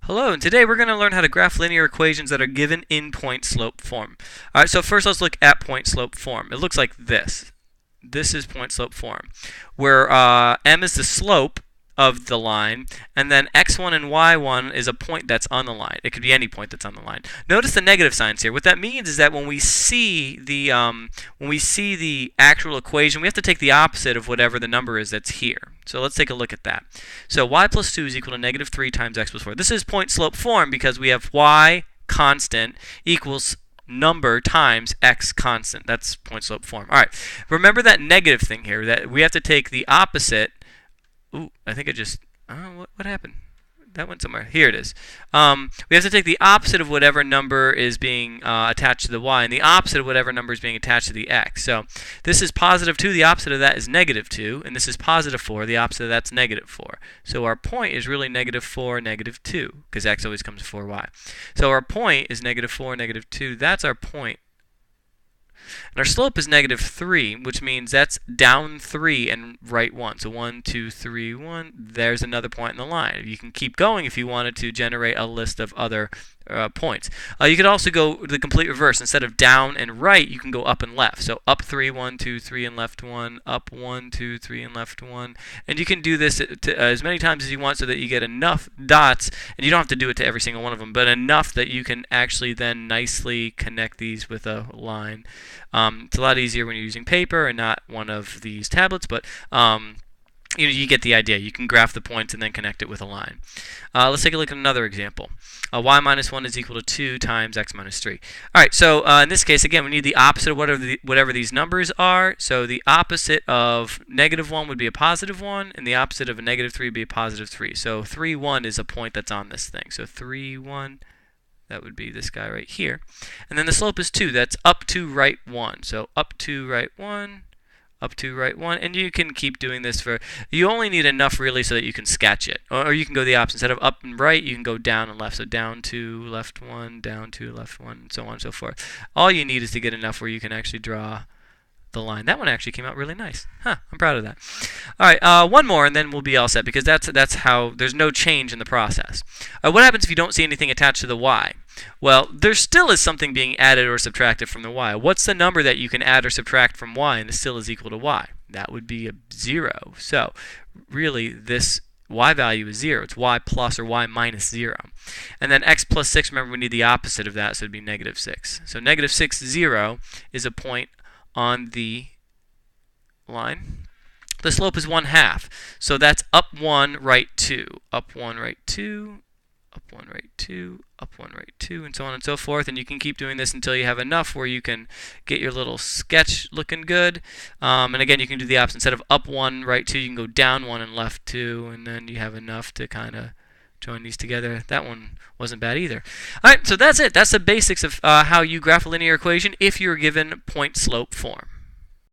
Hello, and today we're going to learn how to graph linear equations that are given in point-slope form. Alright, so first let's look at point-slope form. It looks like this. This is point-slope form, where m is the slope of the line, and then x1 and y1 is a point that's on the line. It could be any point that's on the line. Notice the negative signs here. What that means is that when we see the actual equation, we have to take the opposite of whatever the number is that's here. So let's take a look at that. So y plus 2 is equal to negative 3 times x plus 4. This is point-slope form because we have y constant equals number times x constant. That's point-slope form. All right. Remember that negative thing here, that we have to take the opposite. Ooh, I think it just, what happened? That went somewhere. Here it is. We have to take the opposite of whatever number is being attached to the y, and the opposite of whatever number is being attached to the x. So this is positive 2, the opposite of that is negative 2, and this is positive 4, the opposite of that's negative 4. So our point is really negative 4, negative 2, because x always comes before y. So our point is negative 4, negative 2. That's our point. And our slope is negative 3, which means that's down 3 and right 1. So 1, 2, 3, 1. There's another point in the line. You can keep going if you wanted to generate a list of other points. You could also go the complete reverse. Instead of down and right, you can go up and left. So up 3, 1, 2, 3, and left 1. Up 1, 2, 3, and left 1. And you can do this as many times as you want so that you get enough dots, and you don't have to do it to every single one of them, but enough that you can actually then nicely connect these with a line. It's a lot easier when you're using paper and not one of these tablets, but you get the idea. You can graph the points and then connect it with a line. Let's take a look at another example. Y minus 1 is equal to 2 times x minus 3. All right, so in this case, again, we need the opposite of whatever these numbers are. So the opposite of negative 1 would be a positive 1, and the opposite of a negative 3 would be a positive 3. So 3, 1 is a point that's on this thing. So 3, 1. That would be this guy right here. And then the slope is 2. That's up 2, right 1. So up 2, right 1, up 2, right 1. And you can keep doing this for, you only need enough really so that you can sketch it. Or you can go the opposite. Instead of up and right, you can go down and left. So down 2, left 1, down 2, left 1, and so on and so forth. All you need is to get enough where you can actually draw the line. That one actually came out really nice. I'm proud of that. All right, one more, and then we'll be all set, because that's how there's no change in the process. What happens if you don't see anything attached to the y? Well, there still is something being added or subtracted from the y. What's the number that you can add or subtract from y and it still is equal to y? That would be a 0. So really, this y value is 0. It's y plus or y minus 0. And then x plus 6, remember we need the opposite of that, so it would be negative 6. So negative 6, 0 is a point on the line. The slope is 1/2. So that's up 1, right 2. Up 1, right 2. Up 1, right 2. Up 1, right 2, and so on and so forth. And you can keep doing this until you have enough where you can get your little sketch looking good. And again, you can do the opposite. Instead of up 1, right 2, you can go down 1 and left 2, and then you have enough to kind of join these together. That one wasn't bad either. All right, so that's it. That's the basics of how you graph a linear equation if you're given point-slope form.